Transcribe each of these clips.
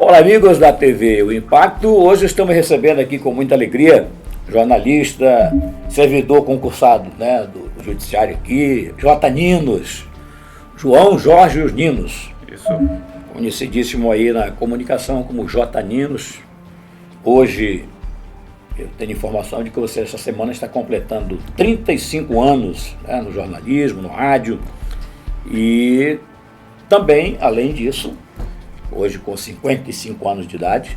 Olá, amigos da TV O Impacto. Hoje estamos recebendo aqui com muita alegria jornalista, servidor concursado, né, do Judiciário aqui, J. Ninos, João Jorge os Ninos. Isso. Conhecidíssimo aí na comunicação como J. Ninos. Hoje eu tenho informação de que você essa semana está completando 35 anos, né, no jornalismo, no rádio. E também, além disso, hoje com 55 anos de idade,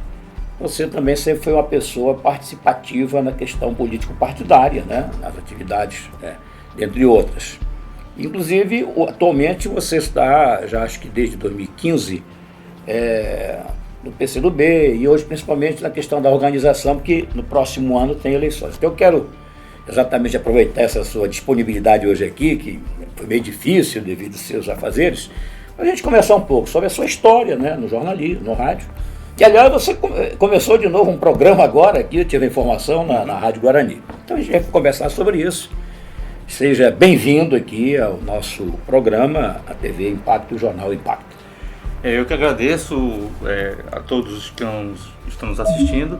você também sempre foi uma pessoa participativa na questão político-partidária, né, nas atividades, dentre outras. Inclusive, atualmente você está, já acho que desde 2015, no PCdoB e hoje principalmente na questão da organização, porque no próximo ano tem eleições. Então eu quero exatamente aproveitar essa sua disponibilidade hoje aqui, que foi meio difícil devido aos seus afazeres, para a gente conversar um pouco sobre a sua história, né, no jornalismo, no rádio. E, aliás, você começou de novo um programa agora aqui, eu tive a informação na Rádio Guarani. Então a gente vai conversar sobre isso. Seja bem-vindo aqui ao nosso programa, a TV Impacto e o Jornal Impacto. Eu que agradeço a todos que estão nos assistindo.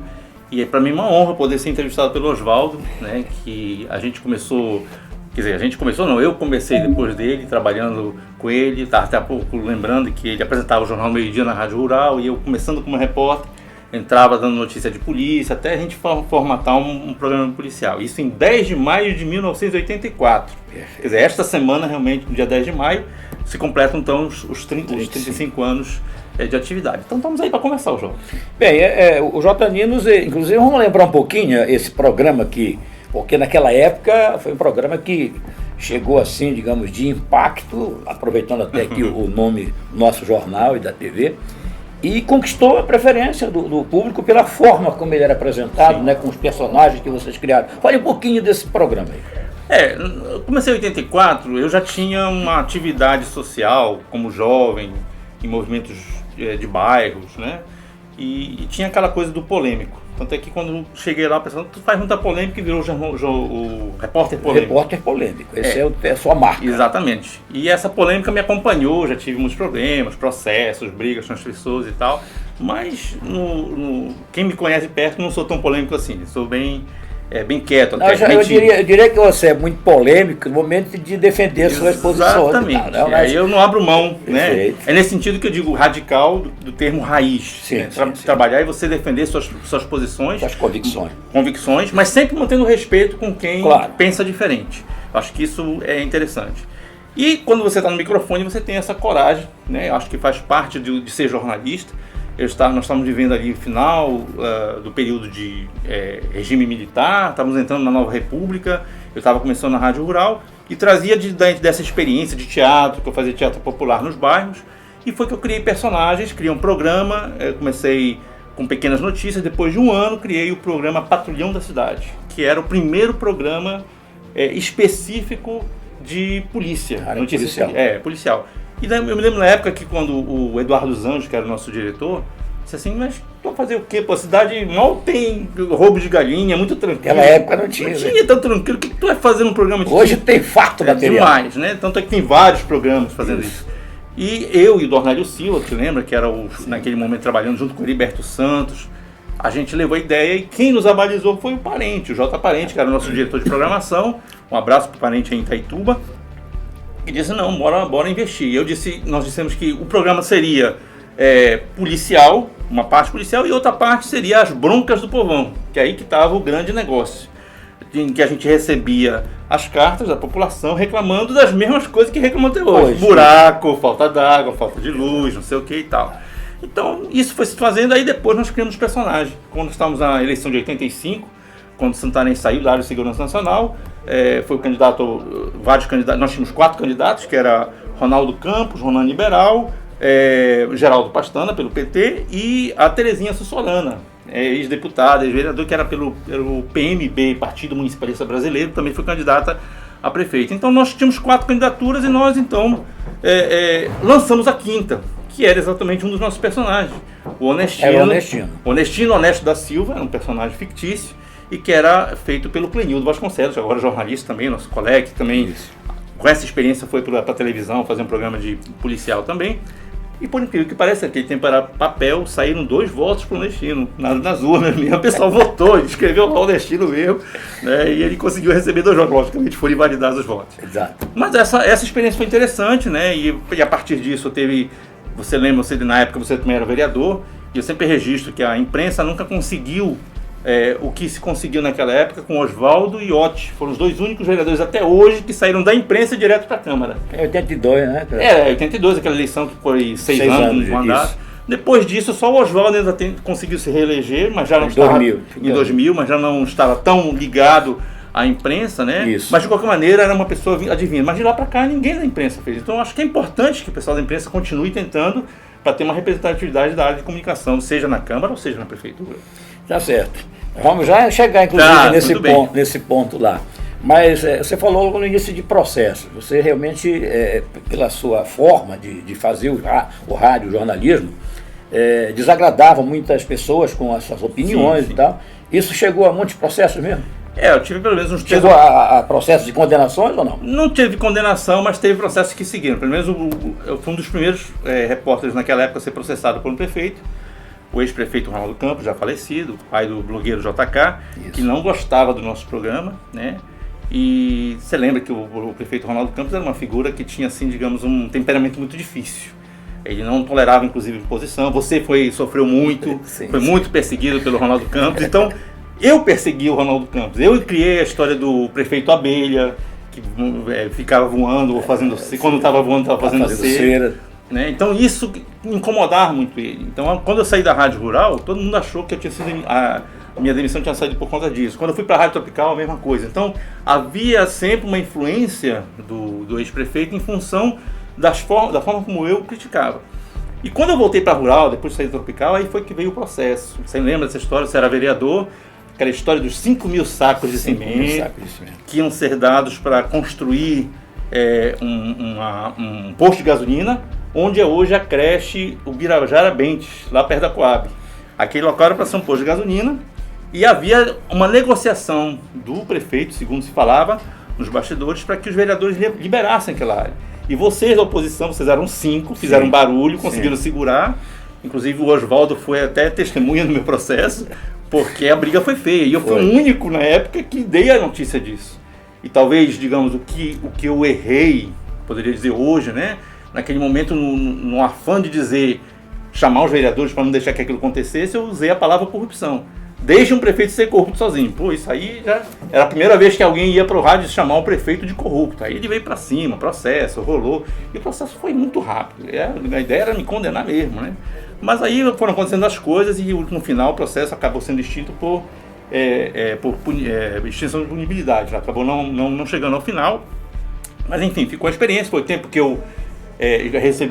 E para mim é uma honra poder ser entrevistado pelo Oswaldo, né, que a gente começou... Quer dizer, a gente começou, não, eu comecei depois dele, trabalhando com ele, estava até há pouco lembrando que ele apresentava o Jornal Meio Dia na Rádio Rural, e eu começando como repórter, entrava dando notícia de polícia, até a gente formatar um programa policial. Isso em 10 de maio de 1984. Quer dizer, esta semana, realmente, no dia 10 de maio, se completam então os 35 anos de atividade. Então estamos aí para começar o jogo. Bem, o J. Ninos, inclusive, vamos lembrar um pouquinho esse programa aqui, porque naquela época foi um programa que chegou assim, digamos, de impacto, aproveitando até aqui o nome do nosso jornal e da TV, e conquistou a preferência do público pela forma como ele era apresentado, né, com os personagens que vocês criaram. Fale um pouquinho desse programa aí. Eu comecei em 84, eu já tinha uma atividade social como jovem, em movimentos de bairros, né, e tinha aquela coisa do polêmico. Tanto é que quando cheguei lá, pensando, tu faz muita polêmica e virou o repórter polêmico. Repórter polêmico, esse é a sua marca. Exatamente. E essa polêmica me acompanhou, já tive muitos problemas, processos, brigas com as pessoas e tal. Mas quem me conhece perto, não sou tão polêmico assim, sou bem quieto. Não, eu diria que você é muito polêmico no momento de defender suas posições. Exatamente. Tal, né? Aí eu não abro mão, né? Perfeito. É nesse sentido que eu digo radical do termo raiz. Sim, né? sim. Trabalhar e você defender suas posições. Suas convicções. Convicções, mas sempre mantendo respeito com quem pensa diferente. Eu acho que isso é interessante. E quando você está no microfone, você tem essa coragem, né? Eu acho que faz parte de ser jornalista. Nós estamos vivendo ali o final do período de regime militar, estávamos entrando na Nova República, eu estava começando na Rádio Rural e trazia dessa experiência de teatro, que eu fazia teatro popular nos bairros, e foi que eu criei personagens, criei um programa, comecei com pequenas notícias, depois de um ano criei o programa Patrulhão da Cidade, que era o primeiro programa específico de polícia. Policial. Policial. E daí, eu me lembro na época que quando o Eduardo dos Anjos, que era o nosso diretor, disse assim, mas tu vai fazer o quê? Pô, a cidade mal tem roubo de galinha, é muito tranquilo. Naquela época não tinha. Não tinha tão tranquilo. O que tu vai fazer num programa de Hoje tem farto material. Demais, né? Tanto é que tem vários programas fazendo isso. E eu e o Dornélio Silva, que lembra, que era naquele momento trabalhando junto com o Heriberto Santos, a gente levou a ideia e quem nos abalizou foi o Parente, o J. Parente, que era o nosso diretor de programação. Um abraço pro Parente aí em Itaituba. E disse, não, bora investir. Nós dissemos que o programa seria policial, uma parte policial, e outra parte seria as broncas do povão, que é aí que estava o grande negócio. Em que a gente recebia as cartas da população reclamando das mesmas coisas que reclamam até hoje. Buraco, falta d'água, falta de luz, não sei o que e tal. Então, isso foi se fazendo, aí depois nós criamos personagens. Quando estávamos na eleição de 85, quando o Santarém saiu da área de segurança nacional, foi o candidato, vários candidatos, nós tínhamos 4 candidatos, que era Ronaldo Campos, Ronan Liberal, Geraldo Pastana, pelo PT, e a Terezinha Sussolana, ex-deputada, ex-vereador, que era pelo PMB, Partido Municipalista Brasileiro, também foi candidata a prefeito. Então nós tínhamos 4 candidaturas e nós então lançamos a 5ª, que era exatamente um dos nossos personagens, o Honestino. Era o Honestino. Honestino Honesto da Silva, era um personagem fictício, e que era feito pelo Plenildo Vasconcelos, agora jornalista também, nosso colega, que também com essa experiência foi para a televisão fazer um programa de policial também. E por incrível que pareça, aquele tempo era papel, saíram 2 votos para o Nordestino, nas urnas mesmo. O pessoal votou, escreveu lá o Nordestino mesmo, né? E ele conseguiu receber 2 votos, logicamente foram invalidados os votos. Exato. Mas essa experiência foi interessante, né? E a partir disso teve, você lembra, na época você também era vereador, e eu sempre registro que a imprensa nunca conseguiu o que se conseguiu naquela época com Oswaldo e Otti. Foram os 2 únicos vereadores até hoje que saíram da imprensa direto para a Câmara. É 82, né? 82, aquela eleição que foi 6 anos de mandato. Depois disso, só o Oswaldo ainda conseguiu se reeleger, mas já não estava em 2000, mas já não estava tão ligado à imprensa, né? Isso. Mas de qualquer maneira era uma pessoa adivinha. Mas de lá para cá ninguém da imprensa fez. Então acho que é importante que o pessoal da imprensa continue tentando para ter uma representatividade da área de comunicação, seja na Câmara ou seja na Prefeitura. Tá certo. Vamos já chegar, inclusive, nesse ponto lá. Mas você falou no início de processo. Você realmente, pela sua forma de fazer o rádio, o jornalismo, desagradava muitas pessoas com as suas opiniões. Sim. E tal. Isso chegou a muitos processos mesmo? Eu tive pelo menos uns... Chegou a processos de condenações ou não? Não teve condenação, mas teve processos que seguiram. Pelo menos eu fui um dos primeiros repórteres naquela época a ser processado por um prefeito. O ex-prefeito Ronaldo Campos, já falecido, pai do blogueiro JK, Isso. que não gostava do nosso programa, né? E você lembra que o prefeito Ronaldo Campos era uma figura que tinha, assim, digamos, um temperamento muito difícil. Ele não tolerava, inclusive, imposição. Você sofreu muito, foi muito perseguido pelo Ronaldo Campos. Então, eu persegui o Ronaldo Campos. Eu criei a história do prefeito Abelha, que ficava voando, ou fazendo... Quando estava voando, estava fazendo cera. Né? Então isso incomodava muito ele. Então quando eu saí da Rádio Rural, todo mundo achou que eu tinha sido, a minha demissão tinha saído por conta disso. Quando eu fui para a Rádio Tropical, a mesma coisa. Então havia sempre uma influência do ex-prefeito em função da forma como eu criticava. E quando eu voltei para a Rural, depois de sair da Tropical, aí foi que veio o processo. Você lembra dessa história? Você era vereador, aquela história dos 5.000 sacos de semente que iam ser dados para construir um posto de gasolina, onde é hoje a creche Ubirajara Bentes, lá perto da Coab. Aquele local era para ser um posto de gasolina e havia uma negociação do prefeito, segundo se falava, nos bastidores, para que os vereadores liberassem aquela área. E vocês da oposição, vocês eram 5, fizeram barulho, conseguiram segurar. Inclusive o Oswaldo foi até testemunha no meu processo, porque a briga foi feia. E eu fui o único na época que dei a notícia disso. E talvez, digamos, o que eu errei, poderia dizer hoje, né? Naquele momento, no afã de chamar os vereadores para não deixar que aquilo acontecesse, eu usei a palavra corrupção. Deixe um prefeito ser corrupto sozinho. Pô, isso aí já era a primeira vez que alguém ia para o rádio chamar o prefeito de corrupto. Aí ele veio para cima, processo, rolou. E o processo foi muito rápido. A ideia era me condenar mesmo, né? Mas aí foram acontecendo as coisas e no final o processo acabou sendo extinto por extinção de punibilidade. Acabou não chegando ao final. Mas enfim, ficou a experiência. Foi o tempo que eu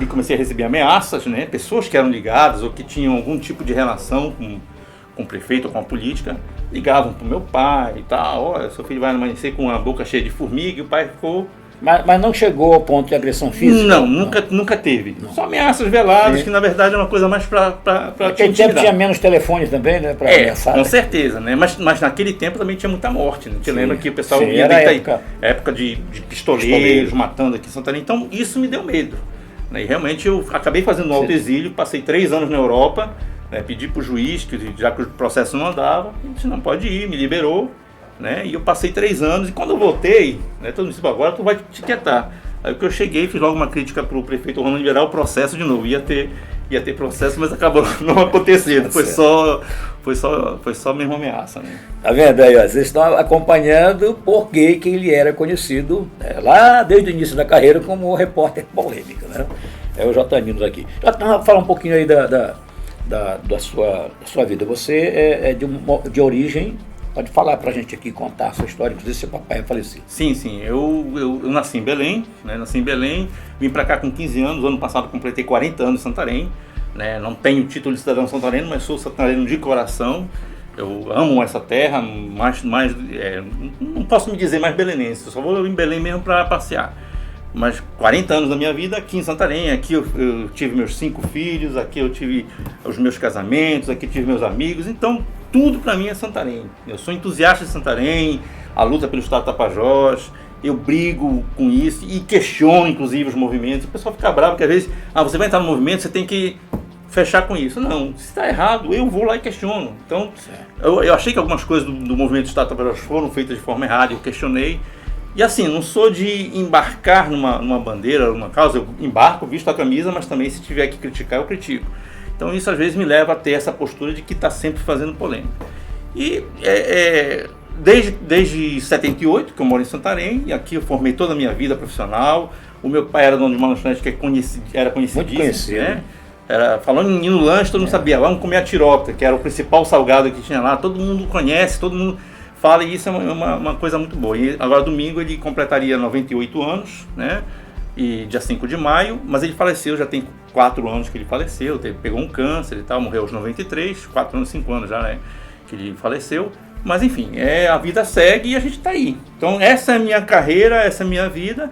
comecei a receber ameaças, né? Pessoas que eram ligadas ou que tinham algum tipo de relação com o prefeito ou com a política, ligavam para o meu pai e tal, olha, seu filho vai amanhecer com a boca cheia de formiga, e o pai ficou... Mas não chegou ao ponto de agressão física? Não, nunca teve. Não. Só ameaças veladas, que na verdade é uma coisa mais para naquele tempo tinha menos telefones também, né? Pra ameaçar, com certeza, né? Mas naquele tempo também tinha muita morte, né? Te lembra que o pessoal ia época de pistoleiros matando aqui em Santarém. Então isso me deu medo. Né? E realmente eu acabei fazendo um autoexílio, passei 3 anos na Europa, né? Pedi para o juiz, já que o processo não andava, ele disse, não, pode ir, me liberou. Né? E eu passei 3 anos, e quando eu voltei, né, todo mundo disse, agora tu vai te quietar. Aí que eu cheguei, fiz logo uma crítica para o prefeito Ronaldo liberar o processo de novo. Ia ter processo, mas acabou não acontecendo. Foi só mesmo ameaça. Né? Tá vendo aí, ó, vocês estão acompanhando porque que ele era conhecido lá desde o início da carreira como repórter polêmico. Né? É o J. Ninos aqui. Já falar um pouquinho aí da sua vida. Você é de origem... Pode falar pra gente aqui, contar a sua história, inclusive seu papai é falecido. Sim. Eu nasci em Belém, né? Vim pra cá com 15 anos, ano passado completei 40 anos em Santarém. Né? Não tenho título de cidadão santareno, mas sou santareno de coração. Eu amo essa terra, não posso me dizer mais belenense, eu só vou em Belém mesmo para passear. Mas 40 anos da minha vida aqui em Santarém, aqui eu tive meus 5 filhos, aqui eu tive os meus casamentos, aqui tive meus amigos, então tudo para mim é Santarém. Eu sou entusiasta de Santarém, a luta pelo estado do Tapajós, eu brigo com isso e questiono, inclusive, os movimentos. O pessoal fica bravo, porque às vezes, você vai entrar no movimento, você tem que fechar com isso. Não, se está errado, eu vou lá e questiono. Então, eu achei que algumas coisas do movimento Estado dos Trabalhadores foram feitas de forma errada, eu questionei. E assim, não sou de embarcar numa bandeira, numa causa, eu embarco, visto a camisa, mas também se tiver que criticar, eu critico. Então isso às vezes me leva a ter essa postura de que está sempre fazendo polêmica. E desde 78, que eu moro em Santarém, e aqui eu formei toda a minha vida profissional. O meu pai era dono de uma lanchonete que era conhecidíssimo. Muito conhecido, né? Falando em ir no lanche, todo mundo sabia, vamos comer a tirópita, que era o principal salgado que tinha lá. Todo mundo conhece, todo mundo fala, e isso é uma coisa muito boa. E agora domingo ele completaria 98 anos, né? E dia 5 de maio, mas ele faleceu, já tem 4 anos que ele faleceu, pegou um câncer e tal, morreu aos 93, 4 anos, 5 anos já, né? Que ele faleceu. Mas enfim, a vida segue e a gente está aí. Então essa é a minha carreira, essa é a minha vida.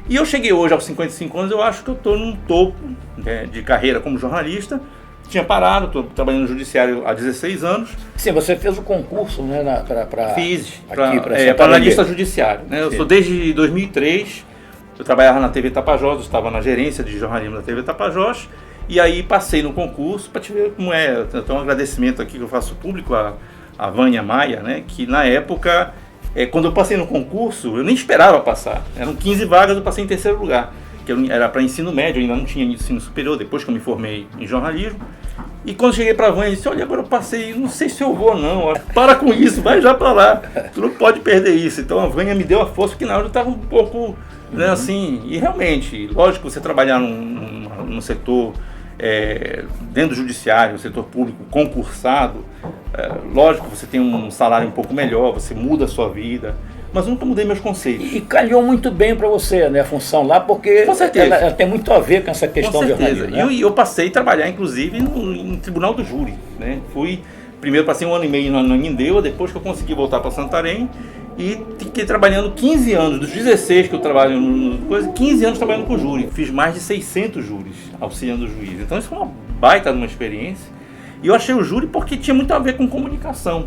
E eu cheguei hoje aos 55 anos, eu acho que eu estou num topo, né, de carreira como jornalista. Tinha parado, estou trabalhando no judiciário há 16 anos. Sim, você fez o concurso, né, Fiz, para analista judiciário. Né? Eu sou desde 2003, eu trabalhava na TV Tapajós, eu estava na gerência de jornalismo da TV Tapajós, e aí passei no concurso, para te ver como é. Então um agradecimento aqui que eu faço público a Vânia Maia, né, que na época, quando eu passei no concurso, eu nem esperava passar. Eram 15 vagas, eu passei em terceiro lugar. Que era para ensino médio, eu ainda não tinha ensino superior, depois que eu me formei em jornalismo. E quando cheguei para a Vânia, eu disse, olha, agora eu passei, não sei se eu vou não, para com isso, vai já para lá, tu não pode perder isso. Então a Vânia me deu a força, porque na hora eu estava um pouco, né, assim, e realmente, lógico, você trabalhar num setor, dentro do judiciário, setor público concursado, lógico, você tem um salário um pouco melhor, você muda a sua vida, mas nunca mudei meus conceitos. E calhou muito bem para você, né, a função lá, porque ela tem muito a ver com essa questão de jornalismo. Né? Eu passei a trabalhar, inclusive, em tribunal do júri. Né? Primeiro passei 1 ano e meio na Nindeua, depois que eu consegui voltar para Santarém, e fiquei trabalhando 15 anos, dos 16 que eu trabalho no coisa, 15 anos trabalhando com júri. Fiz mais de 600 júris, auxiliando o juiz. Então isso foi uma baita de uma experiência. E eu achei o júri porque tinha muito a ver com comunicação.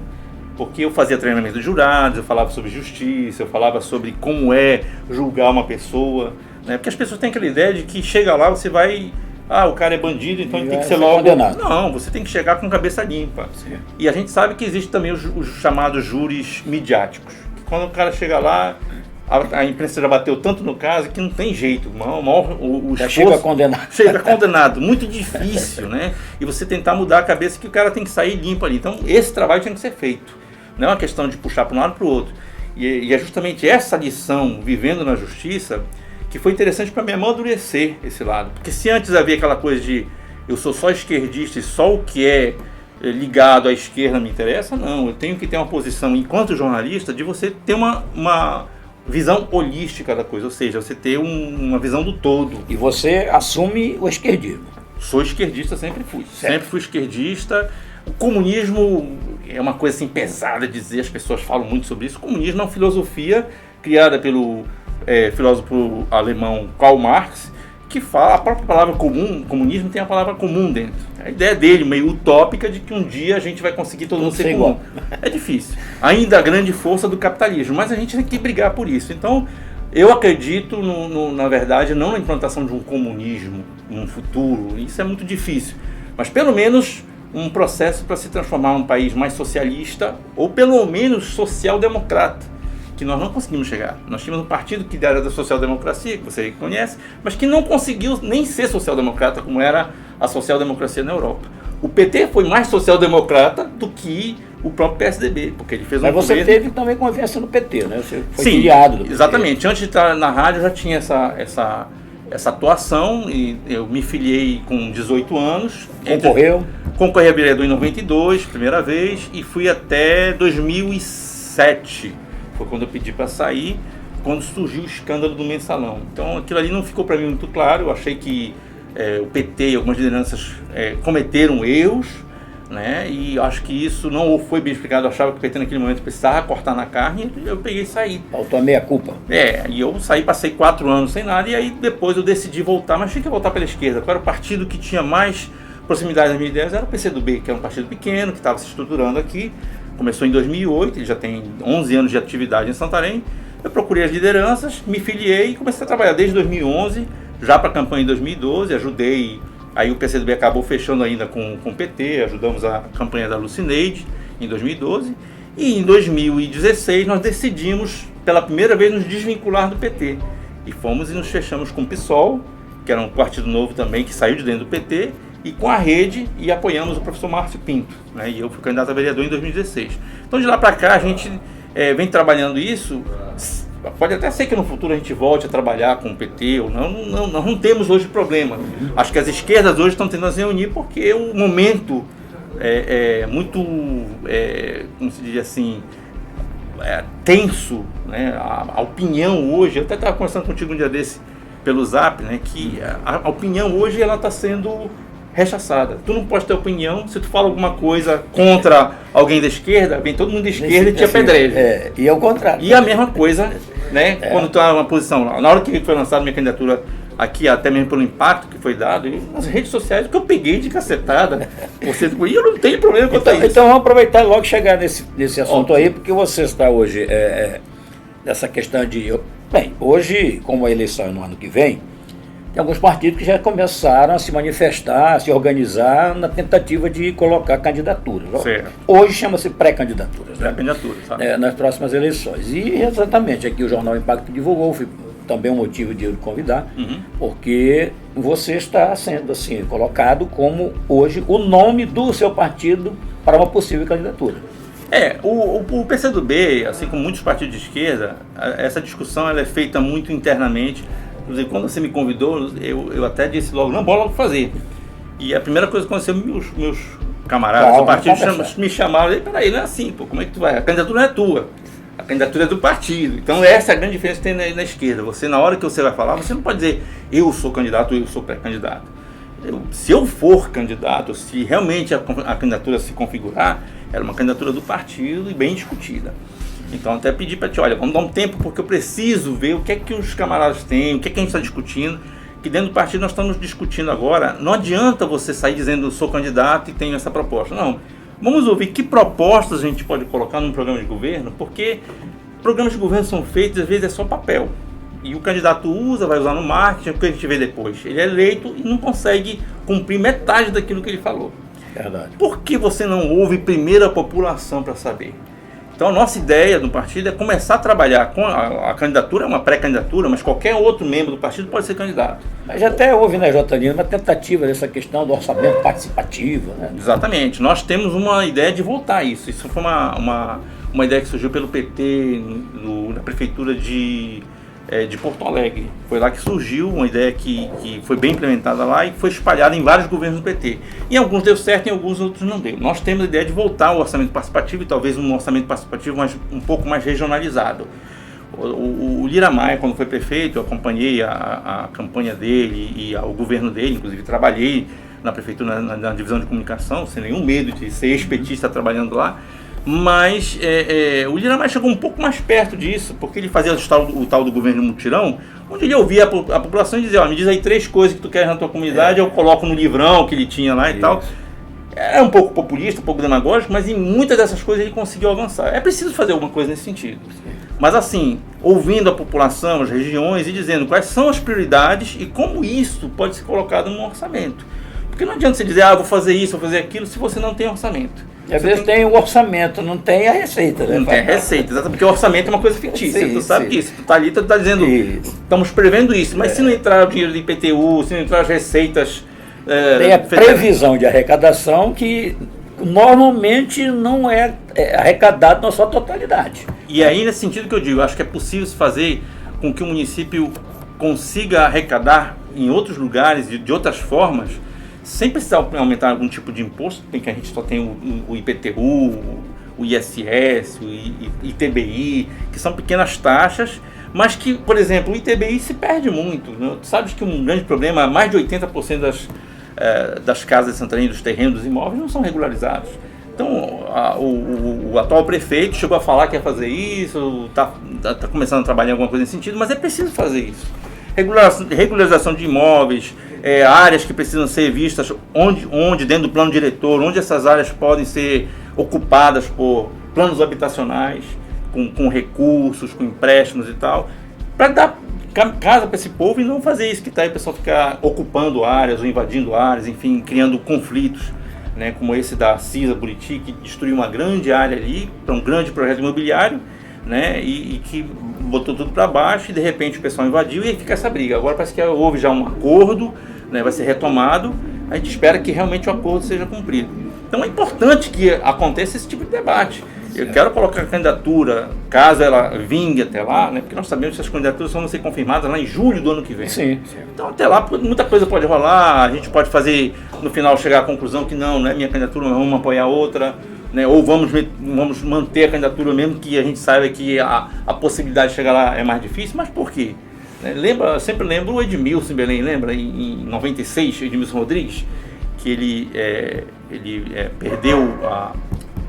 Porque eu fazia treinamento de jurados, eu falava sobre justiça, eu falava sobre como é julgar uma pessoa, né? Porque as pessoas têm aquela ideia de que chega lá, você vai, o cara é bandido, então ele tem que ser logo condenado. Não, você tem que chegar com cabeça limpa. Sim. E a gente sabe que existe também os chamados júris midiáticos. Quando o cara chega lá, a imprensa já bateu tanto no caso que não tem jeito. Já chega condenado. Chega condenado. Muito difícil, né? E você tentar mudar a cabeça que o cara tem que sair limpo ali. Então, esse trabalho tem que ser feito. Não é uma questão de puxar para um lado para o outro. E é justamente essa lição, vivendo na justiça, que foi interessante para me amadurecer esse lado. Porque se antes havia aquela coisa de eu sou só esquerdista e só o que é ligado à esquerda me interessa, não. Eu tenho que ter uma posição, enquanto jornalista, de você ter uma visão holística da coisa, ou seja, você ter uma visão do todo. E você assume o esquerdismo. Sou esquerdista, sempre fui. Certo. Sempre fui esquerdista. O comunismo é uma coisa assim pesada de dizer, as pessoas falam muito sobre isso. O comunismo é uma filosofia criada pelo filósofo alemão Karl Marx, que fala, a própria palavra comum, comunismo tem a palavra comum dentro. A ideia dele, meio utópica, de que um dia a gente vai conseguir todo mundo ser comum. É difícil. Ainda a grande força do capitalismo, mas a gente tem que brigar por isso. Então, eu acredito, na verdade, não na implantação de um comunismo no futuro. Isso é muito difícil. Mas, pelo menos, um processo para se transformar num país mais socialista, ou pelo menos social-democrata, que nós não conseguimos chegar. Nós tínhamos um partido que era da social-democracia, que você conhece, mas que não conseguiu nem ser social-democrata como era a social-democracia na Europa. O PT foi mais social-democrata do que o próprio PSDB, porque ele fez um governo... Mas você teve também convivência no PT, né? Você foi Sim, filiado do PT. Exatamente. Antes de estar na rádio, eu já tinha essa atuação, e eu me filiei com 18 anos. Concorri a vereador em 92, primeira vez, e fui até 2007. Foi quando eu pedi para sair, quando surgiu o escândalo do Mensalão. Então aquilo ali não ficou para mim muito claro. Eu achei que o PT e algumas lideranças cometeram erros, né? E acho que isso não foi bem explicado. Eu achava que o PT naquele momento precisava cortar na carne, e eu peguei e saí. Faltou a meia culpa. E eu saí, passei 4 anos sem nada, e aí depois eu decidi voltar, mas tinha que voltar pela esquerda. Qual era o partido que tinha mais proximidade das minhas ideias? Era o PCdoB, que é um partido pequeno, que estava se estruturando aqui. Começou em 2008, ele já tem 11 anos de atividade em Santarém, Eu procurei as lideranças, me filiei e comecei a trabalhar desde 2011, já para a campanha em 2012, ajudei, aí o PCdoB acabou fechando ainda com o PT, ajudamos a campanha da Lucineide em 2012, e em 2016 nós decidimos, pela primeira vez, nos desvincular do PT. E fomos e nos fechamos com o PSOL, que era um partido novo também, que saiu de dentro do PT, e com a Rede, e apoiamos o professor Márcio Pinto, né? E eu fui candidato a vereador em 2016. Então de lá para cá a gente vem trabalhando isso. Pode até ser que no futuro a gente volte a trabalhar com o PT ou não, nós não temos hoje problema. Acho que as esquerdas hoje estão tentando se reunir porque o momento muito, como se diz assim, tenso, né? A opinião hoje, eu até estava conversando contigo um dia desse pelo Zap, né? Que a opinião hoje ela está sendo rechaçada. Tu não pode ter opinião, se tu fala alguma coisa contra alguém da esquerda, vem todo mundo da esquerda e te apedreja. E é o contrário. E a mesma coisa, né? Quando tu tá numa posição lá. Na hora que foi lançada minha candidatura aqui, até mesmo pelo impacto que foi dado, e nas redes sociais que eu peguei de cacetada, e eu não tenho problema quanto a isso. Então vamos aproveitar e logo chegar nesse assunto aí, porque você está hoje nessa questão de... Bem, hoje, como a eleição é no ano que vem, tem alguns partidos que já começaram a se manifestar, a se organizar na tentativa de colocar candidaturas. Certo. Hoje chama-se pré-candidaturas. Pré-candidaturas, sabe? Nas próximas eleições. E exatamente, aqui o Jornal Impacto divulgou, foi também um motivo de eu lhe convidar, porque você está sendo assim colocado como hoje o nome do seu partido para uma possível candidatura. O PCdoB, assim como muitos partidos de esquerda, essa discussão ela é feita muito internamente. Inclusive, quando você me convidou, eu até disse logo, não, bora logo fazer. E a primeira coisa que aconteceu, meus camaradas do partido me chamaram, e peraí, não é assim, pô, como é que tu vai? A candidatura não é tua, a candidatura é do partido. Então essa é a grande diferença que tem na esquerda. Você, na hora que você vai falar, você não pode dizer, eu sou candidato, eu sou pré-candidato. Se eu for candidato, se realmente a candidatura se configurar, era uma candidatura do partido e bem discutida. Então até pedi para ti, olha, vamos dar um tempo porque eu preciso ver o que é que os camaradas têm, o que é que a gente está discutindo, que dentro do partido nós estamos discutindo agora. Não adianta você sair dizendo, sou candidato e tenho essa proposta. Não, vamos ouvir que propostas a gente pode colocar num programa de governo, porque programas de governo são feitos, às vezes é só papel. E o candidato vai usar no marketing, o que a gente vê depois. Ele é eleito e não consegue cumprir metade daquilo que ele falou. Verdade. Por que você não ouve primeiro a população para saber? Então a nossa ideia do partido é começar a trabalhar com a candidatura, é uma pré-candidatura, mas qualquer outro membro do partido pode ser candidato. Mas até houve na Jotanino uma tentativa dessa questão do orçamento participativo, né? Exatamente. Nós temos uma ideia de voltar a isso. Isso foi uma ideia que surgiu pelo PT na prefeitura de Porto Alegre. Foi lá que surgiu uma ideia que foi bem implementada lá e foi espalhada em vários governos do PT. Em alguns deu certo, em alguns outros não deu. Nós temos a ideia de voltar ao orçamento participativo e talvez um orçamento participativo um pouco mais regionalizado. O Lira Maia, quando foi prefeito, eu acompanhei a campanha dele e o governo dele, inclusive trabalhei na prefeitura na divisão de comunicação, sem nenhum medo de ser ex-petista trabalhando lá. Mas o Lira Maia chegou um pouco mais perto disso, porque ele fazia o tal do governo mutirão, onde ele ouvia a população e dizia, me diz aí 3 coisas que tu queres na tua comunidade, eu coloco no livrão que ele tinha lá e tal. Era um pouco populista, um pouco demagógico, mas em muitas dessas coisas ele conseguiu avançar. É preciso fazer alguma coisa nesse sentido. Mas assim, ouvindo a população, as regiões e dizendo quais são as prioridades e como isso pode ser colocado no orçamento. Porque não adianta você dizer, vou fazer isso, vou fazer aquilo, se você não tem orçamento. E às vezes tem o orçamento, não tem a receita, né? Não tem a receita, exatamente, porque o orçamento é uma coisa fictícia, tu sabe disso. Tu tá ali, tu tá dizendo, estamos prevendo isso, mas se não entrar o dinheiro do IPTU, se não entrar as receitas... tem a previsão de arrecadação que normalmente não é arrecadado na sua totalidade. E aí, nesse sentido que eu digo, acho que é possível se fazer com que o município consiga arrecadar em outros lugares, de outras formas, sem precisar aumentar algum tipo de imposto, porque a gente só tem o IPTU, o ISS, o ITBI, que são pequenas taxas, mas que, por exemplo, o ITBI se perde muito. Né? Tu sabes que um grande problema, mais de 80% das casas de Santarém, dos terrenos, dos imóveis, não são regularizados. Então, o atual prefeito chegou a falar que ia fazer isso, está começando a trabalhar em alguma coisa nesse sentido, mas é preciso fazer isso. Regularização de imóveis, áreas que precisam ser vistas, onde dentro do plano diretor, onde essas áreas podem ser ocupadas por planos habitacionais, com recursos, com empréstimos e tal, para dar casa para esse povo e não fazer isso que está aí, o pessoal ficar ocupando áreas ou invadindo áreas, enfim, criando conflitos, né, como esse da CISA Buriti, que destruiu uma grande área ali para um grande projeto imobiliário, né, e que botou tudo para baixo e de repente o pessoal invadiu e aí fica essa briga. Agora parece que houve já um acordo, né, vai ser retomado, a gente espera que realmente o acordo seja cumprido. Então é importante que aconteça esse tipo de debate. Eu quero colocar a candidatura, caso ela vingue até lá, né, porque nós sabemos que as candidaturas só vão ser confirmadas lá em julho do ano que vem. Sim. Então até lá muita coisa pode rolar, a gente pode fazer, no final, chegar à conclusão que não é minha candidatura, mas vamos apoiar outra, né, ou vamos manter a candidatura mesmo que a gente saiba que a possibilidade de chegar lá é mais difícil, mas por quê? Sempre lembro o Edmilson em Belém, lembra? Em 96, Edmilson Rodrigues, que ele perdeu a...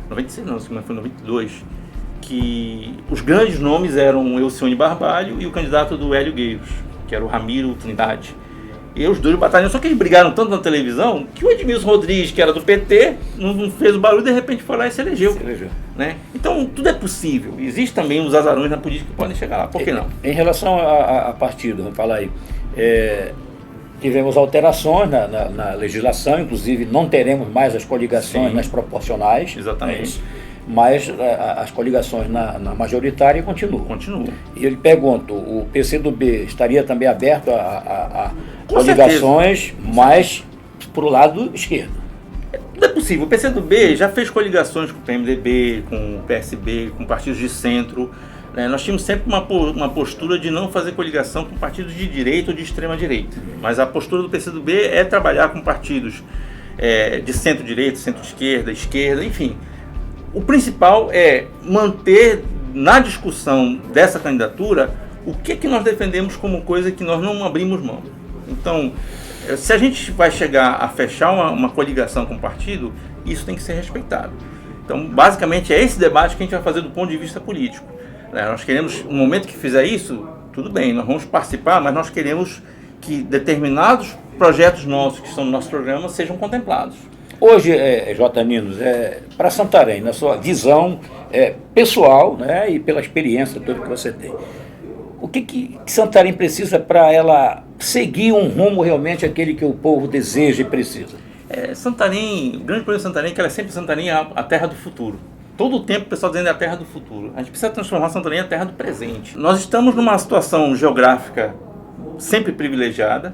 96 não, foi 92, que os grandes nomes eram Elcione Barbalho e o candidato do Hélio Gueiros, que era o Ramiro Trindade. E os dois batalham, só que eles brigaram tanto na televisão que o Edmilson Rodrigues, que era do PT, não fez o barulho e de repente foi lá e se elegeu. Né? Então tudo é possível. Existem também os azarões na política que podem chegar lá, por que não? Em relação a partido, vamos falar aí, tivemos alterações na legislação, inclusive não teremos mais as coligações nas proporcionais. Exatamente. Mas as coligações na majoritária continuam. E eu lhe pergunto, o PCdoB estaria também aberto a coligações, mas para o lado esquerdo? Tudo é possível. O PCdoB já fez coligações com o PMDB, com o PSB, com partidos de centro. Nós tínhamos sempre uma postura de não fazer coligação com partidos de direita ou de extrema-direita. Mas a postura do PCdoB é trabalhar com partidos de centro-direita, centro-esquerda, esquerda, enfim. O principal é manter na discussão dessa candidatura o que nós defendemos como coisa que nós não abrimos mão. Então, se a gente vai chegar a fechar uma coligação com o partido, isso tem que ser respeitado. Então, basicamente, é esse debate que a gente vai fazer do ponto de vista político. Nós queremos, no momento que fizer isso, tudo bem, nós vamos participar, mas nós queremos que determinados projetos nossos, que estão no nosso programa, sejam contemplados. Hoje, J. Ninos, para Santarém, na sua visão pessoal, né, e pela experiência toda que você tem, o que Santarém precisa para ela seguir um rumo realmente aquele que o povo deseja e precisa? Santarém, o grande problema de Santarém é que ela é sempre Santarém a terra do futuro. Todo o tempo o pessoal dizendo é a terra do futuro. A gente precisa transformar Santarém em a terra do presente. Nós estamos numa situação geográfica sempre privilegiada,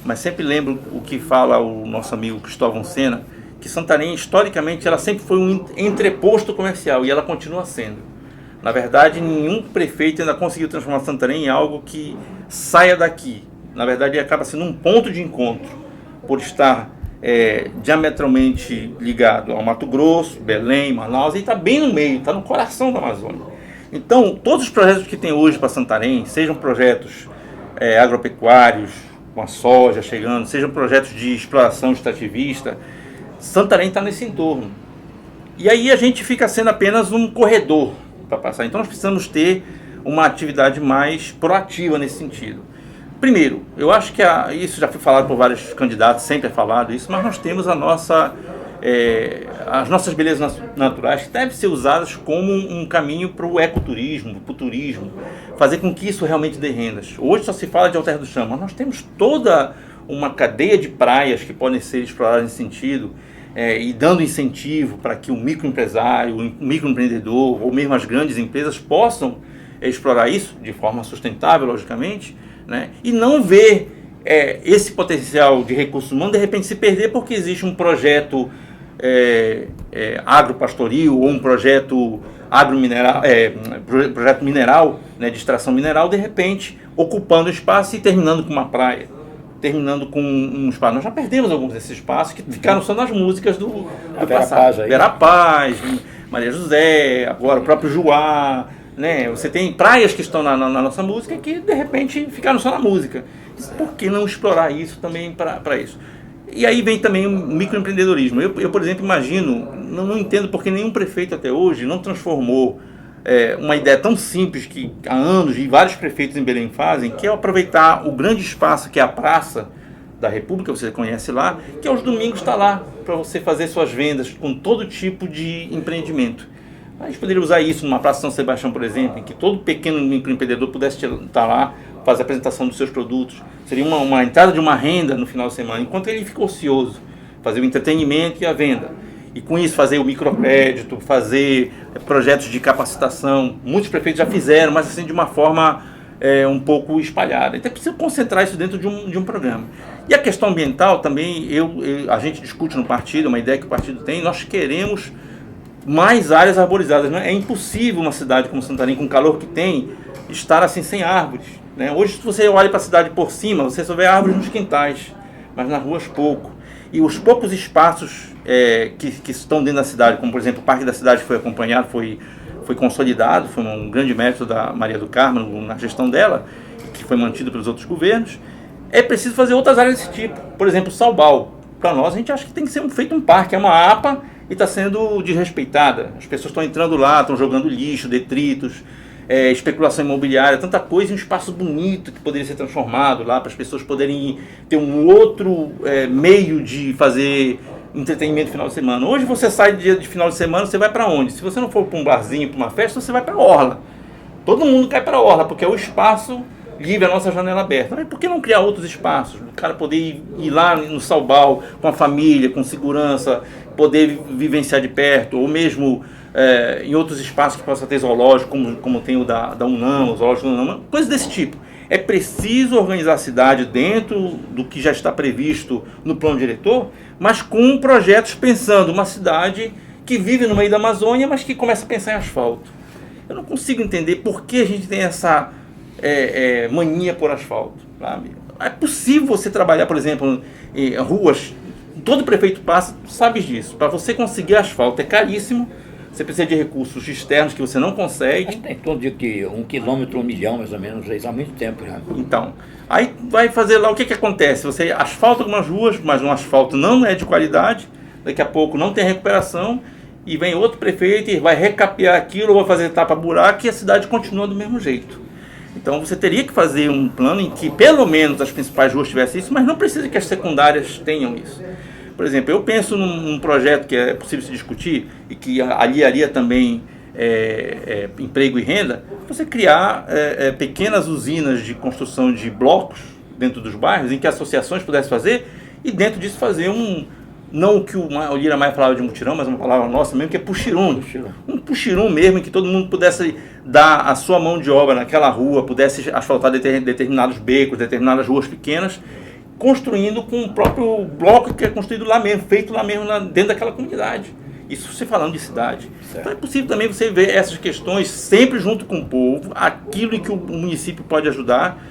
mas sempre lembro o que fala o nosso amigo Cristóvão Sena, que Santarém, historicamente, ela sempre foi um entreposto comercial e ela continua sendo. Na verdade, nenhum prefeito ainda conseguiu transformar Santarém em algo que saia daqui. Na verdade, acaba sendo um ponto de encontro, por estar diametralmente ligado ao Mato Grosso, Belém, Manaus, e está bem no meio, está no coração da Amazônia. Então, todos os projetos que tem hoje para Santarém, sejam projetos agropecuários, com a soja chegando, sejam projetos de exploração extrativista, Santarém está nesse entorno. E aí a gente fica sendo apenas um corredor para passar. Então nós precisamos ter uma atividade mais proativa nesse sentido. Primeiro, eu acho que isso já foi falado por vários candidatos, sempre é falado isso, mas nós temos as nossas belezas naturais que devem ser usadas como um caminho para o ecoturismo, para o turismo, fazer com que isso realmente dê rendas. Hoje só se fala de Alter do Chão, mas nós temos toda uma cadeia de praias que podem ser exploradas nesse sentido, e dando incentivo para que o microempresário, o microempreendedor ou mesmo as grandes empresas possam explorar isso de forma sustentável, logicamente, né? E não ver esse potencial de recursos humanos de repente se perder porque existe um projeto agropastoril ou um projeto agromineral, projeto mineral, né, de extração mineral, de repente ocupando espaço e terminando com uma praia, terminando com um espaço. Nós já perdemos alguns desses espaços que ficaram só nas músicas do passado. Vera Paz, Maria José, agora o próprio Juá, né? Você tem praias que estão na nossa música que de repente ficaram só na música. Por que não explorar isso também para isso? E aí vem também o microempreendedorismo. Eu, por exemplo, imagino, não entendo porque nenhum prefeito até hoje não transformou uma ideia tão simples que há anos e vários prefeitos em Belém fazem, que é aproveitar o grande espaço que é a Praça da República, você conhece lá, que aos domingos está lá para você fazer suas vendas com todo tipo de empreendimento. A gente poderia usar isso numa Praça São Sebastião, por exemplo, em que todo pequeno microempreendedor pudesse estar lá, fazer a apresentação dos seus produtos. Seria uma entrada de uma renda no final de semana, enquanto ele fica ocioso, fazer o entretenimento e a venda. E com isso fazer o microcrédito, fazer projetos de capacitação. Muitos prefeitos já fizeram, mas assim de uma forma um pouco espalhada. Então é preciso concentrar isso dentro de um programa. E a questão ambiental também, a gente discute no partido, uma ideia que o partido tem, nós queremos mais áreas arborizadas. Né? É impossível uma cidade como Santarém, com o calor que tem, estar assim sem árvores. Né? Hoje, se você olha para a cidade por cima, você só vê árvores nos quintais, mas nas ruas pouco. E os poucos espaços que estão dentro da cidade, como por exemplo o Parque da Cidade foi acompanhado, foi consolidado, foi um grande mérito da Maria do Carmo na gestão dela, que foi mantido pelos outros governos, é preciso fazer outras áreas desse tipo. Por exemplo, o Salbal. Para nós, a gente acha que tem que ser feito um parque, é uma APA e está sendo desrespeitada. As pessoas estão entrando lá, estão jogando lixo, detritos, especulação imobiliária, tanta coisa em um espaço bonito que poderia ser transformado lá para as pessoas poderem ter um outro meio de fazer entretenimento no final de semana. Hoje você sai de final de semana, você vai para onde? Se você não for para um barzinho, para uma festa, você vai para a orla. Todo mundo cai para a orla, porque é o espaço livre, a nossa janela aberta. Mas por que não criar outros espaços? O cara poder ir lá no Salbal com a família, com segurança, poder vivenciar de perto, ou mesmo em outros espaços que possa ter zoológico, como tem o da UNAM, o zoológico da UNAM, coisas desse tipo. É preciso organizar a cidade dentro do que já está previsto no plano diretor, mas com projetos pensando uma cidade que vive no meio da Amazônia, mas que começa a pensar em asfalto. Eu não consigo entender por que a gente tem essa mania por asfalto. Sabe? É possível você trabalhar, por exemplo, em ruas, todo prefeito passa, sabe disso. Para você conseguir asfalto é caríssimo. Você precisa de recursos externos que você não consegue. Acho que tem todo de 1 quilômetro, 1 milhão, mais ou menos, isso há muito tempo já. Então, aí vai fazer lá, o que acontece? Você asfalta algumas ruas, mas um asfalto não é de qualidade, daqui a pouco não tem recuperação, e vem outro prefeito e vai recapear aquilo, ou vai fazer tapa-buraco, e a cidade continua do mesmo jeito. Então você teria que fazer um plano em que pelo menos as principais ruas tivessem isso, mas não precisa que as secundárias tenham isso. Por exemplo, eu penso num projeto que é possível se discutir e que aliaria também emprego e renda, você criar pequenas usinas de construção de blocos dentro dos bairros, em que associações pudessem fazer, e dentro disso fazer não o que o Lira Maia falava de mutirão, mas uma palavra nossa mesmo, que é puxirum. Um puxirum mesmo, em que todo mundo pudesse dar a sua mão de obra naquela rua, pudesse asfaltar determinados becos, determinadas ruas pequenas, construindo com o próprio bloco que é construído lá mesmo, feito lá mesmo dentro daquela comunidade. Isso você falando de cidade. Certo. Então é possível também você ver essas questões sempre junto com o povo, aquilo em que o município pode ajudar,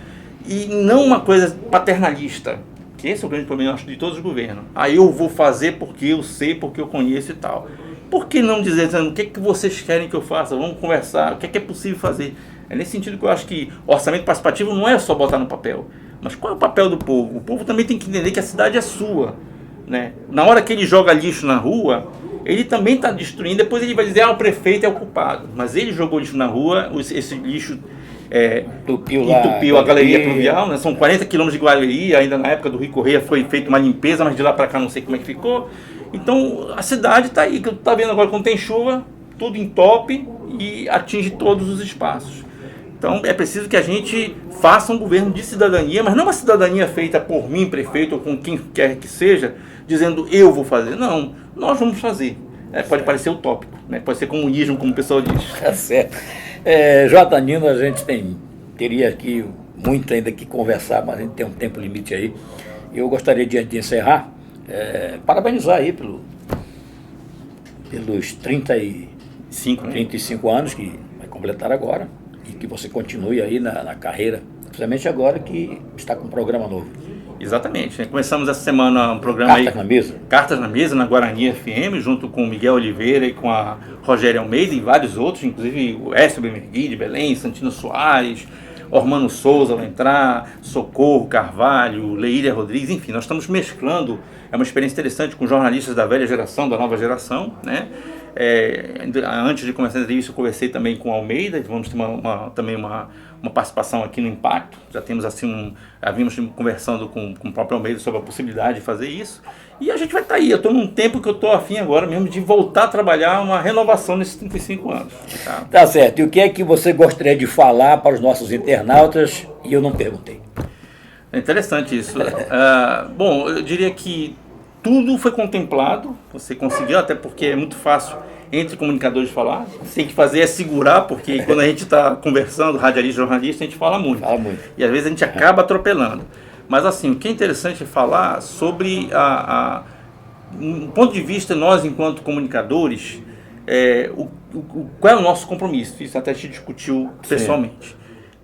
e não uma coisa paternalista, que esse é o grande problema, acho, de todos os governos. Eu vou fazer porque eu sei, porque eu conheço e tal. Por que não dizer, o que é que vocês querem que eu faça? Vamos conversar, o que é possível fazer? É nesse sentido que eu acho que orçamento participativo não é só botar no papel. Mas qual é o papel do povo? O povo também tem que entender que a cidade é sua. Né? Na hora que ele joga lixo na rua, ele também está destruindo. Depois ele vai dizer, o prefeito é o culpado. Mas ele jogou lixo na rua, esse lixo entupiu a galeria pluvial. Né? São 40 quilômetros de galeria, ainda na época do Rui Correia foi feita uma limpeza, mas de lá para cá não sei como é que ficou. Então a cidade está aí, que tu está vendo agora quando tem chuva, tudo entope e atinge todos os espaços. Então é preciso que a gente faça um governo de cidadania, mas não uma cidadania feita por mim, prefeito, ou com quem quer que seja, dizendo eu vou fazer. Não, nós vamos fazer. Pode parecer utópico, né? Pode ser comunismo, como o pessoal diz. Tá certo. J. Nino, a gente teria aqui muito ainda que conversar, mas a gente tem um tempo limite aí. Eu gostaria de encerrar, parabenizar aí pelos 35 anos que vai completar agora. E que você continue aí na carreira, principalmente agora que está com um programa novo. Exatamente. Começamos essa semana um programa Cartas na Mesa. Cartas na Mesa, na Guarani FM, junto com o Miguel Oliveira e com a Rogéria Almeida e vários outros, inclusive o Écio Bemergui de Belém, Santino Soares, Ormano Souza vai entrar, Socorro Carvalho, Leília Rodrigues, enfim, nós estamos mesclando, é uma experiência interessante com jornalistas da velha geração, da nova geração, né? Antes de começar a entrevista, eu conversei também com o Almeida, vamos ter também uma participação aqui no Impacto. Já temos assim, já vimos conversando com o próprio Almeida sobre a possibilidade de fazer isso. E a gente vai estar aí. Eu estou num tempo que eu estou afim agora mesmo de voltar a trabalhar uma renovação nesses 35 anos. Tá certo. E o que é que você gostaria de falar para os nossos internautas? E eu não perguntei. É interessante isso. Bom, eu diria que tudo foi contemplado, você conseguiu, até porque é muito fácil entre comunicadores falar. O que tem que fazer é segurar, porque quando a gente está conversando, radialista, jornalista, a gente fala muito. E às vezes a gente acaba atropelando. Mas assim, o que é interessante é falar sobre um ponto de vista, nós enquanto comunicadores, qual é o nosso compromisso. Isso até a gente discutiu pessoalmente.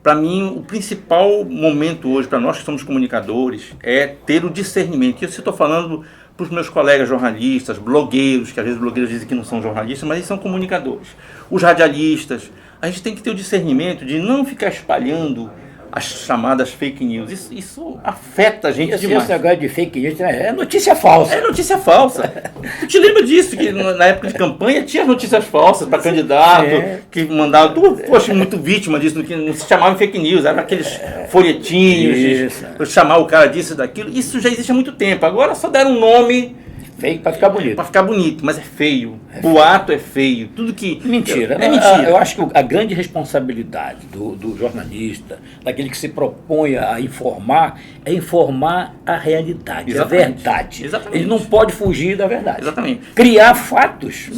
Para mim, o principal momento hoje, para nós que somos comunicadores, é ter o discernimento. Isso eu estou falando para os meus colegas jornalistas, blogueiros, que às vezes blogueiros dizem que não são jornalistas, mas eles são comunicadores. Os radialistas, a gente tem que ter o discernimento de não ficar espalhando as chamadas fake news. Isso afeta a gente demais. Esse negócio de fake news é notícia falsa. É notícia falsa. Tu te lembra disso, que na época de campanha tinha notícias falsas para candidato, que mandava... Tu foste muito vítima disso, que não se chamava fake news, eram aqueles folhetinhos, de chamar o cara disso e daquilo. Isso já existe há muito tempo. Agora só deram um nome... Feio para ficar bonito. Para ficar bonito, mas é feio. Boato é feio. Tudo que... Mentira. É mentira. Eu acho que a grande responsabilidade do jornalista, daquele que se propõe a informar, é informar a realidade, a verdade. Exatamente. Ele não pode fugir da verdade. Exatamente. Criar fatos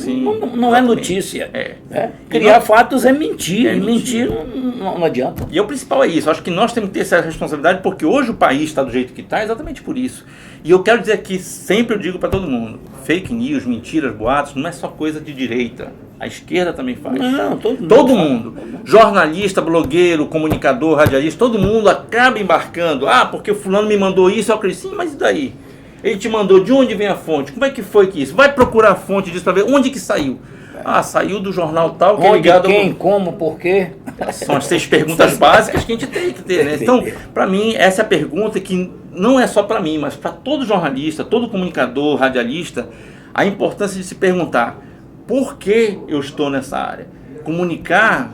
não é exatamente. Notícia. Criar fatos é mentir. E mentir não adianta. E o principal é isso. Eu acho que nós temos que ter essa responsabilidade, porque hoje o país está do jeito que está, exatamente por isso. E eu quero dizer aqui, sempre eu digo para todo mundo, fake news, mentiras, boatos, não é só coisa de direita. A esquerda também faz. Não, todo mundo. Jornalista, blogueiro, comunicador, radialista, todo mundo acaba embarcando. Porque o fulano me mandou isso, eu acredito. Sim, mas e daí? Ele te mandou, de onde vem a fonte? Como é que foi que isso? Vai procurar a fonte disso para ver onde que saiu. Saiu do jornal tal, que é ligado... Quem, como, por quê? São as 6 perguntas básicas que a gente tem que ter, né? Então, para mim, essa é a pergunta que não é só para mim, mas para todo jornalista, todo comunicador, radialista, a importância de se perguntar por que eu estou nessa área. Comunicar,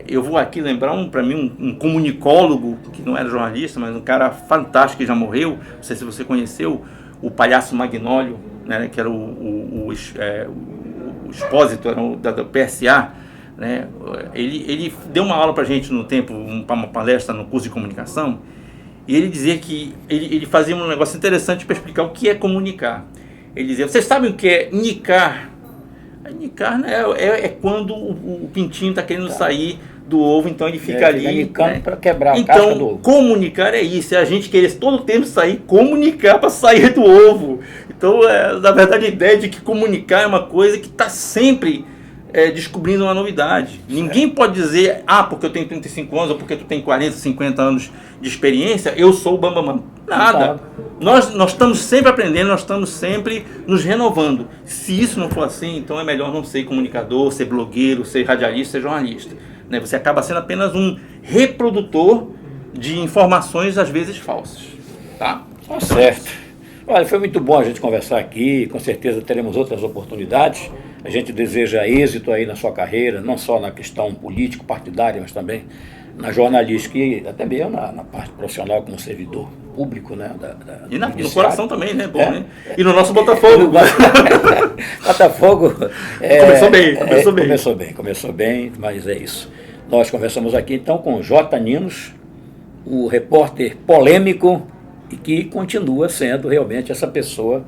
eu vou aqui lembrar, para mim, um comunicólogo, que não era jornalista, mas um cara fantástico que já morreu, não sei se você conheceu, o Palhaço Magnólio, né, que era o expósito, era da PSA, né? Ele deu uma aula para a gente no tempo, uma palestra no curso de comunicação, e ele dizia que ele fazia um negócio interessante para explicar o que é comunicar. Ele dizia, vocês sabem o que é nicar? Nicar, né, é quando o pintinho está querendo sair do ovo, então ele fica ali. Nicando, né, para quebrar a casca do ovo. Comunicar é isso, é a gente querer todo tempo sair, comunicar para sair do ovo. Então, na verdade, a ideia de que comunicar é uma coisa que está sempre descobrindo uma novidade. Ninguém pode dizer, porque eu tenho 35 anos, ou porque tu tem 40, 50 anos de experiência, eu sou o bambambam. Nada. Nós estamos sempre aprendendo, nós estamos sempre nos renovando. Se isso não for assim, então é melhor não ser comunicador, ser blogueiro, ser radialista, ser jornalista. Né? Você acaba sendo apenas um reprodutor de informações, às vezes, falsas. Tá certo. Olha, foi muito bom a gente conversar aqui, com certeza teremos outras oportunidades. A gente deseja êxito aí na sua carreira, não só na questão político-partidária, mas também na jornalística e até mesmo na parte profissional como servidor público, né? E no coração também, né? Bom, né? E no nosso Botafogo. Botafogo começou bem. Começou bem, mas é isso. Nós conversamos aqui então com J. Ninos, o repórter polêmico e que continua sendo realmente essa pessoa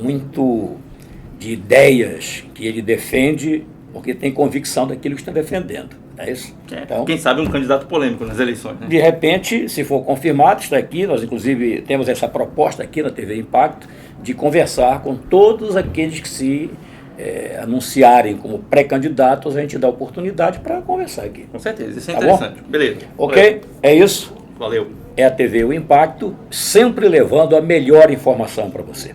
muito de ideias que ele defende, porque tem convicção daquilo que está defendendo. É isso? Então, quem sabe um candidato polêmico nas eleições. Né? De repente, se for confirmado, está aqui, nós inclusive temos essa proposta aqui na TV Impacto, de conversar com todos aqueles que se anunciarem como pré-candidatos, a gente dá oportunidade para conversar aqui. Com certeza, isso é interessante. Bom? Beleza. Ok? Valeu. É isso? Valeu. É a TV O Impacto, sempre levando a melhor informação para você.